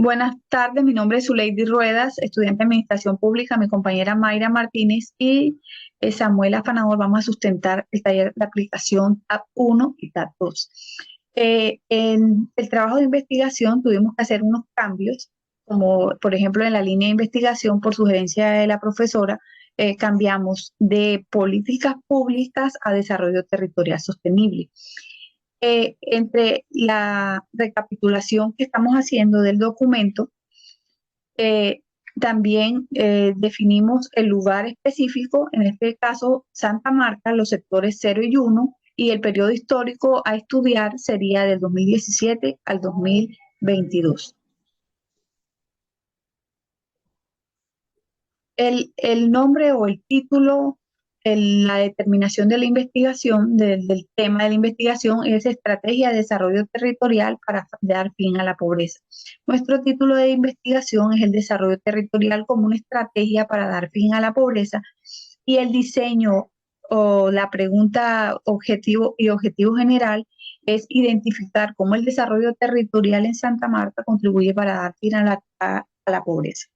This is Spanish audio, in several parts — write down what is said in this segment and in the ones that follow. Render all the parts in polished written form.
Buenas tardes, mi nombre es Zuleidi Ruedas, estudiante de Administración Pública, mi compañera Mayra Martínez y Samuel Afanador vamos a sustentar el taller de aplicación TAP 1 y TAP 2. En el trabajo de investigación tuvimos que hacer unos cambios, como por ejemplo en la línea de investigación por sugerencia de la profesora, cambiamos de políticas públicas a desarrollo territorial sostenible. Entre la recapitulación que estamos haciendo del documento, eh, también definimos el lugar específico, en este caso Santa Marta, los sectores 0 y 1, y el periodo histórico a estudiar sería del 2017 al 2022. El nombre o el título, la determinación de la investigación, del tema de la investigación es Estrategia de Desarrollo Territorial para dar fin a la pobreza. Nuestro título de investigación es el desarrollo territorial como una estrategia para dar fin a la pobreza y el diseño o la pregunta objetivo general es identificar cómo el desarrollo territorial en Santa Marta contribuye para dar fin a la pobreza.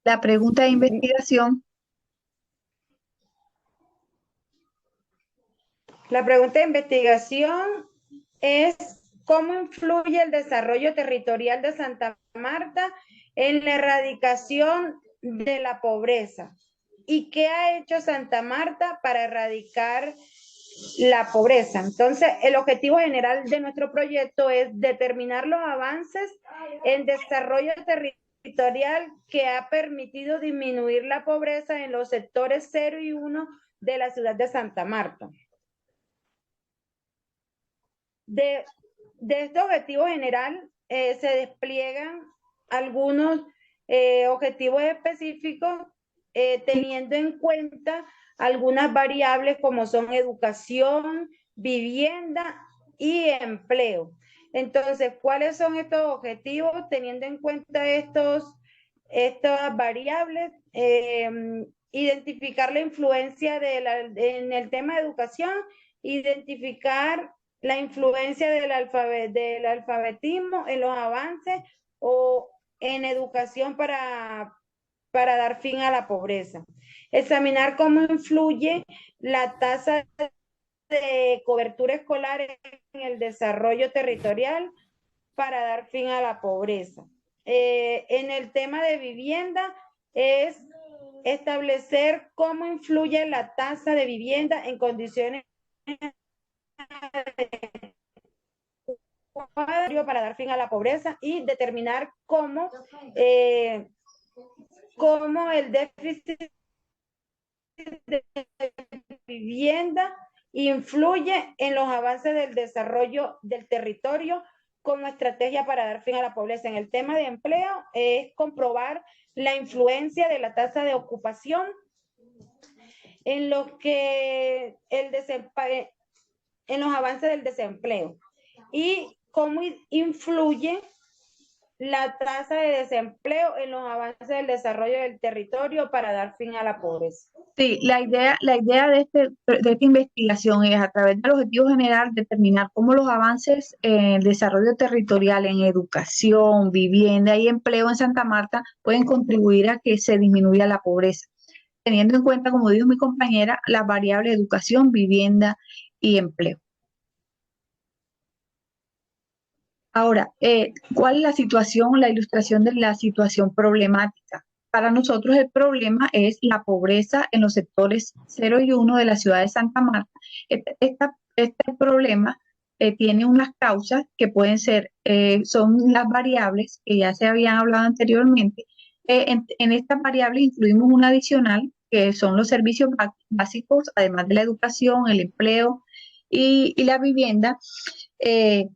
La pregunta de investigación. La pregunta de investigación es ¿cómo influye el desarrollo territorial de Santa Marta en la erradicación de la pobreza? ¿Y qué ha hecho Santa Marta para erradicar la pobreza? Entonces, el objetivo general de nuestro proyecto es determinar los avances en desarrollo territorial que ha permitido disminuir la pobreza en los sectores 0 y 1 de la ciudad de Santa Marta. De este objetivo general se despliegan algunos objetivos específicos teniendo en cuenta algunas variables como son educación, vivienda y empleo. Entonces, ¿cuáles son estos objetivos teniendo en cuenta estas variables? Identificar la influencia en el tema de educación, identificar la influencia del alfabetismo en los avances o en educación para dar fin a la pobreza. Examinar cómo influye la tasa de cobertura escolar en el desarrollo territorial para dar fin a la pobreza. En el tema de vivienda es establecer cómo influye la tasa de vivienda en condiciones para dar fin a la pobreza y determinar cómo el déficit de vivienda influye en los avances del desarrollo del territorio como estrategia para dar fin a la pobreza. En el tema de empleo es comprobar la influencia de la tasa de ocupación en lo que en los avances del desempleo y cómo influye la tasa de desempleo en los avances del desarrollo del territorio para dar fin a la pobreza. Sí, la idea de esta investigación es a través del objetivo general determinar cómo los avances en el desarrollo territorial, en educación, vivienda y empleo en Santa Marta pueden contribuir a que se disminuya la pobreza, teniendo en cuenta, como dijo mi compañera, las variables de educación, vivienda y empleo. Ahora, ¿cuál es la situación, la ilustración de la situación problemática? Para nosotros el problema es la pobreza en los sectores 0 y 1 de la ciudad de Santa Marta. Este problema tiene unas causas que pueden ser, son las variables que ya se habían hablado anteriormente. En estas variables incluimos una adicional, que son los servicios básicos, además de la educación, el empleo y la vivienda. Eh,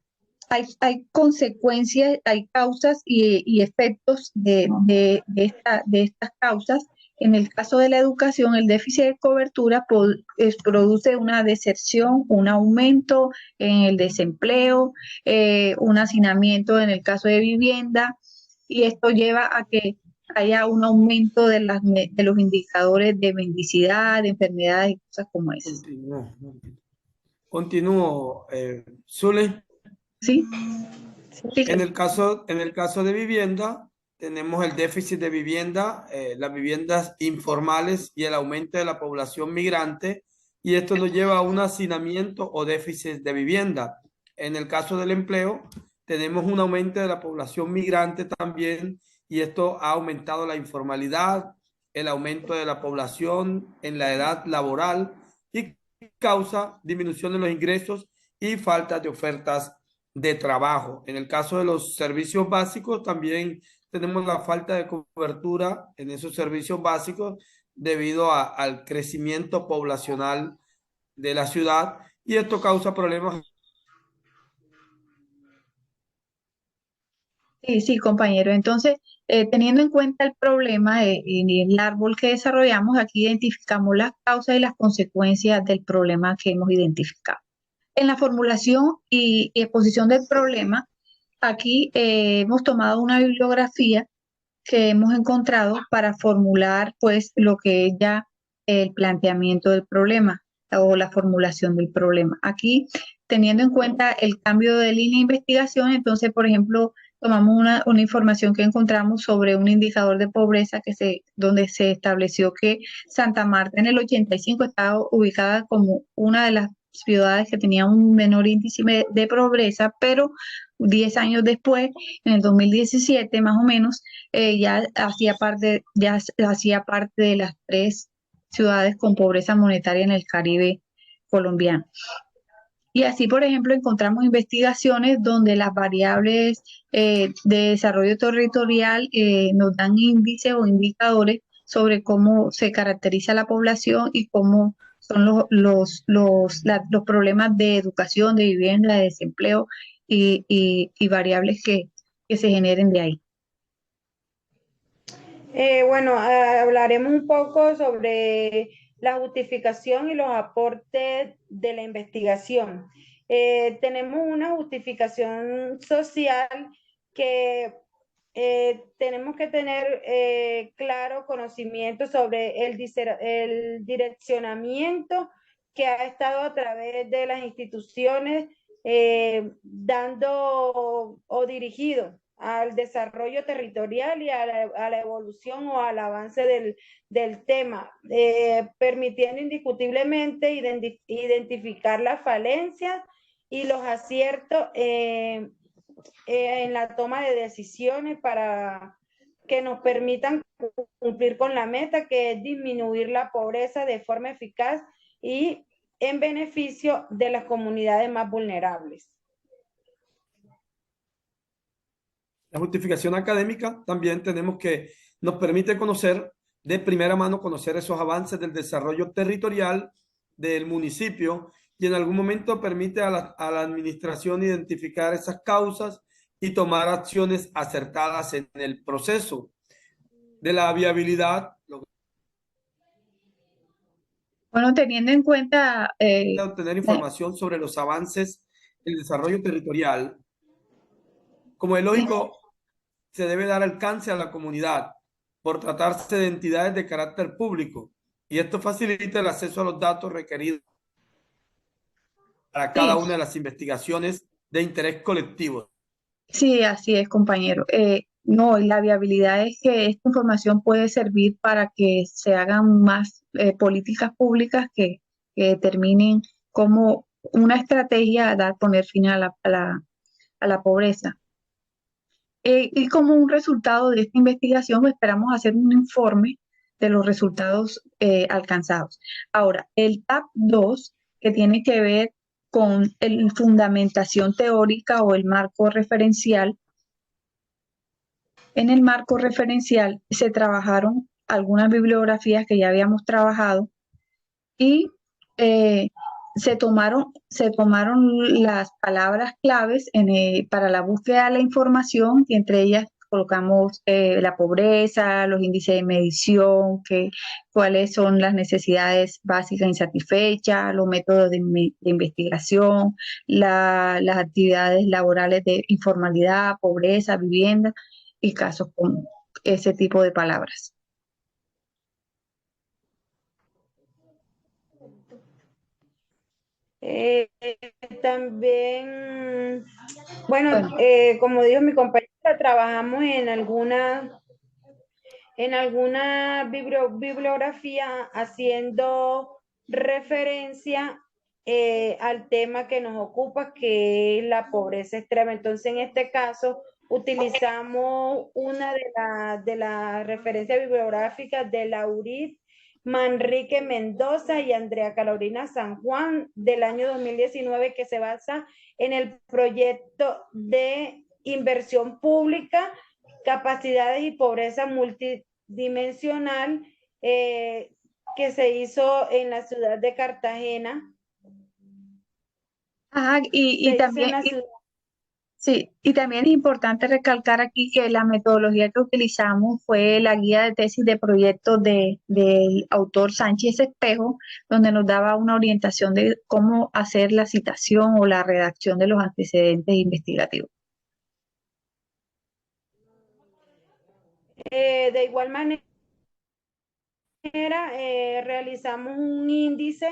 hay consecuencias, hay causas y efectos de estas causas. En el caso de la educación, el déficit de cobertura produce una deserción, un aumento en el desempleo, un hacinamiento en el caso de vivienda, y esto lleva a que haya un aumento de los indicadores de mendicidad, de enfermedades y cosas como esas. Continúo, Zule. ¿Sí? Sí, En el caso de vivienda, tenemos el déficit de vivienda, las viviendas informales y el aumento de la población migrante, y esto nos lleva a un hacinamiento o déficit de vivienda. En el caso del empleo, tenemos un aumento de la población migrante también, y esto ha aumentado la informalidad, el aumento de la población en la edad laboral y causa disminución de los ingresos y falta de ofertas de trabajo. En el caso de los servicios básicos, también tenemos la falta de cobertura en esos servicios básicos debido al crecimiento poblacional de la ciudad, y esto causa problemas. sí, sí, compañero. Entonces, teniendo en cuenta el problema y el árbol que desarrollamos, aquí identificamos las causas y las consecuencias del problema que hemos identificado. En la formulación y exposición del problema, aquí hemos tomado una bibliografía que hemos encontrado para formular pues lo que es ya el planteamiento del problema o la formulación del problema. Aquí, teniendo en cuenta el cambio de línea de investigación, entonces, por ejemplo, tomamos una información que encontramos sobre un indicador de pobreza donde se estableció que Santa Marta en el 85 estaba ubicada como una de las ciudades que tenía un menor índice de pobreza, pero 10 años después, en el 2017 más o menos, ya hacía parte de las 3 ciudades con pobreza monetaria en el Caribe colombiano. Y así, por ejemplo, encontramos investigaciones donde las variables de desarrollo territorial nos dan índices o indicadores sobre cómo se caracteriza la población y cómo son los problemas de educación, de vivienda, de desempleo y variables que se generen de ahí. Bueno, hablaremos un poco sobre la justificación y los aportes de la investigación. Tenemos una justificación social que tenemos que tener claro conocimiento sobre el direccionamiento que ha estado a través de las instituciones dando o dirigido al desarrollo territorial y a la evolución o al avance del tema, permitiendo indiscutiblemente identificar las falencias y los aciertos en la toma de decisiones para que nos permitan cumplir con la meta, que es disminuir la pobreza de forma eficaz y en beneficio de las comunidades más vulnerables. La justificación académica también nos permite conocer de primera mano, conocer esos avances del desarrollo territorial del municipio, y en algún momento permite a la administración identificar esas causas y tomar acciones acertadas en el proceso de la viabilidad, Bueno, teniendo en cuenta, obtener información sobre los avances del desarrollo territorial. Como es lógico, se debe dar alcance a la comunidad por tratarse de entidades de carácter público, y esto facilita el acceso a los datos requeridos para cada sí, una de las investigaciones de interés colectivo. sí, así es, compañero. No, y la viabilidad es que esta información puede servir para que se hagan más políticas públicas que determinen cómo una estrategia poner fin a la pobreza. Y como un resultado de esta investigación, esperamos hacer un informe de los resultados alcanzados. Ahora, el TAP 2, que tiene que ver con la fundamentación teórica o el marco referencial. En el marco referencial se trabajaron algunas bibliografías que ya habíamos trabajado y eh, se tomaron las palabras claves para la búsqueda de la información, y entre ellas colocamos la pobreza, los índices de medición, cuáles son las necesidades básicas insatisfechas, los métodos de investigación, las actividades laborales de informalidad, pobreza, vivienda y casos con ese tipo de palabras. Eh, también, bueno, Bueno, como dijo mi compañera, trabajamos en alguna bibliografía haciendo referencia al tema que nos ocupa, que es la pobreza extrema. Entonces, en este caso, utilizamos una de las referencias bibliográficas de Laurit Manrique Mendoza y Andrea Carolina San Juan del año 2019, que se basa en el proyecto de inversión pública, capacidades y pobreza multidimensional, que se hizo en la ciudad de Cartagena. ajá, y Se hizo en también, la ciudad. sí, y también es importante recalcar aquí que la metodología que utilizamos fue la guía de tesis de proyecto del autor Sánchez Espejo, donde nos daba una orientación de cómo hacer la citación o la redacción de los antecedentes investigativos. De igual manera, realizamos un índice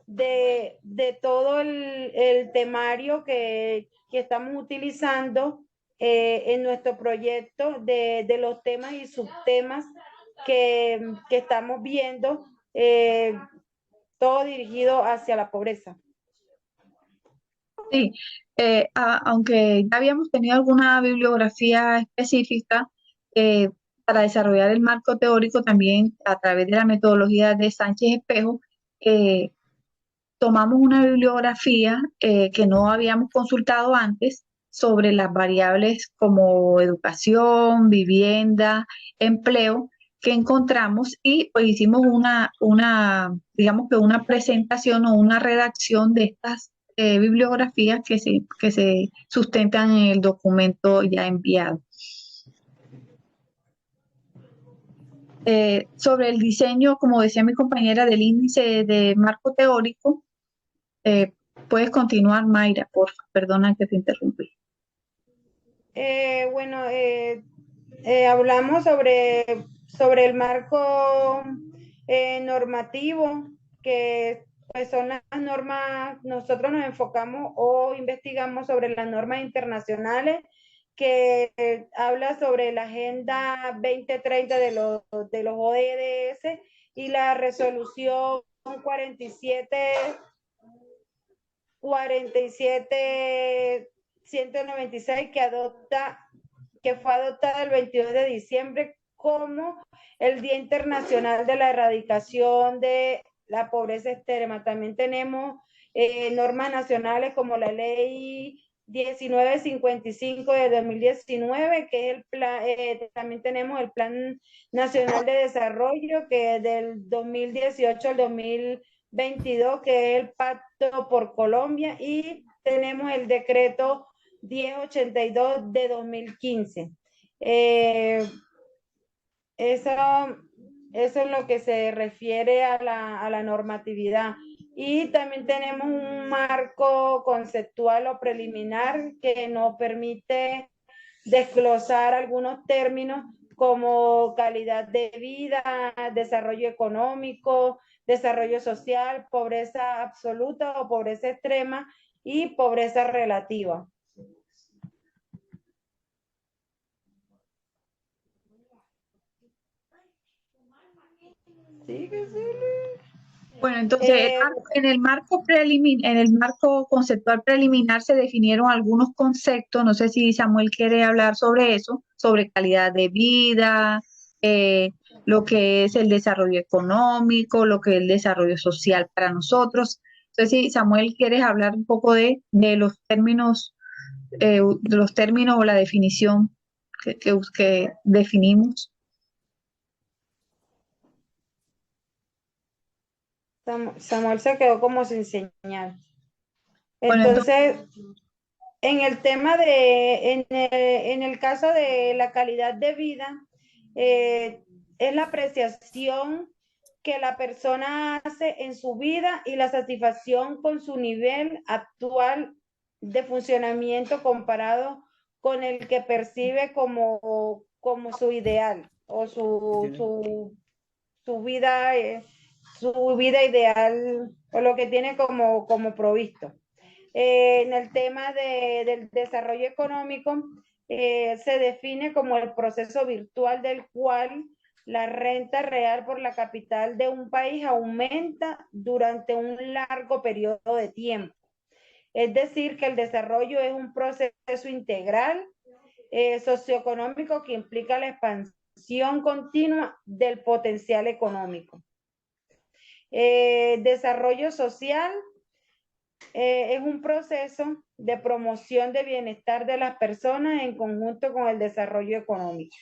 de todo el temario que estamos utilizando en nuestro proyecto, de los temas y subtemas que estamos viendo, todo dirigido hacia la pobreza. Sí, aunque ya habíamos tenido alguna bibliografía específica para desarrollar el marco teórico, también a través de la metodología de Sánchez Espejo, eh, tomamos una bibliografía que no habíamos consultado antes sobre las variables como educación, vivienda, empleo que encontramos y pues hicimos digamos que una presentación o una redacción de estas bibliografías que se sustentan en el documento ya enviado. Sobre el diseño, como decía mi compañera, del índice de marco teórico, eh, puedes continuar, Mayra, por favor, perdona que te interrumpí. Bueno, hablamos sobre el marco normativo, que pues son las normas. Nosotros nos enfocamos o investigamos sobre las normas internacionales que habla sobre la Agenda 2030 de los ODS y la resolución 47 196 que fue adoptada el 22 de diciembre como el Día Internacional de la Erradicación de la Pobreza Extrema. También tenemos normas nacionales como la Ley 1955 de 2019, que es el plan. También tenemos el Plan Nacional de Desarrollo, que es del 2018 al 2022, que es el Pacto por Colombia, y tenemos el decreto 1082 de 2015. Eso, eso es lo que se refiere a la normatividad. Y también tenemos un marco conceptual o preliminar que nos permite desglosar algunos términos como calidad de vida, desarrollo económico, desarrollo social, pobreza absoluta o pobreza extrema y pobreza relativa. Sí, que sí. Bueno, entonces en el marco conceptual preliminar se definieron algunos conceptos, no sé si Samuel quiere hablar sobre eso, sobre calidad de vida, eh, lo que es el desarrollo económico, lo que es el desarrollo social para nosotros. Entonces, si Samuel quieres hablar un poco de los términos o la definición que definimos. Samuel se quedó como sin señal. Bueno, entonces, Entonces, en el caso de la calidad de vida, es la apreciación que la persona hace en su vida y la satisfacción con su nivel actual de funcionamiento comparado con el que percibe como su ideal o su vida ideal o lo que tiene como provisto. En el tema del desarrollo económico, se define como el proceso virtual del cual la renta real por la capital de un país aumenta durante un largo periodo de tiempo. Es decir, que el desarrollo es un proceso integral socioeconómico que implica la expansión continua del potencial económico. Desarrollo social es un proceso de promoción de bienestar de las personas en conjunto con el desarrollo económico.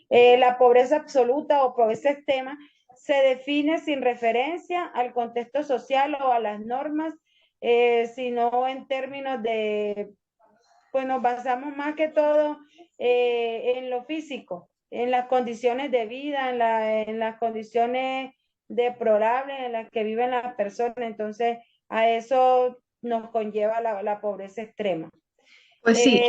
La pobreza absoluta o pobreza extrema se define sin referencia al contexto social o a las normas, sino en términos de, pues nos basamos más que todo en lo físico, en las condiciones de vida, en las condiciones deplorables en las que viven las personas. Entonces, a eso nos conlleva la pobreza extrema. Pues sí,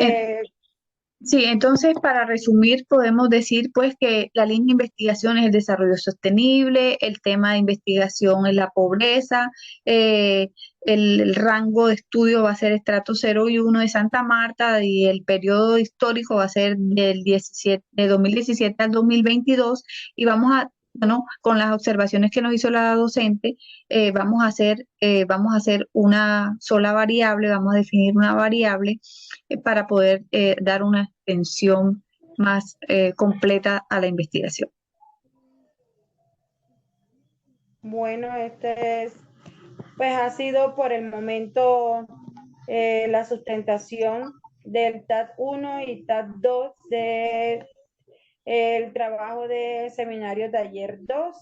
sí, entonces para resumir podemos decir pues que la línea de investigación es el desarrollo sostenible, el tema de investigación es la pobreza, el rango de estudio va a ser estrato 0 y 1 de Santa Marta y el periodo histórico va a ser de 2017 al 2022 y vamos a, bueno, con las observaciones que nos hizo la docente, vamos a hacer una sola variable, vamos a definir una variable para poder dar una extensión más completa a la investigación. Bueno, pues ha sido por el momento la sustentación del TAT 1 y TAT 2 del trabajo de seminario taller 2.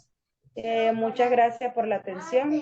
Muchas gracias por la atención.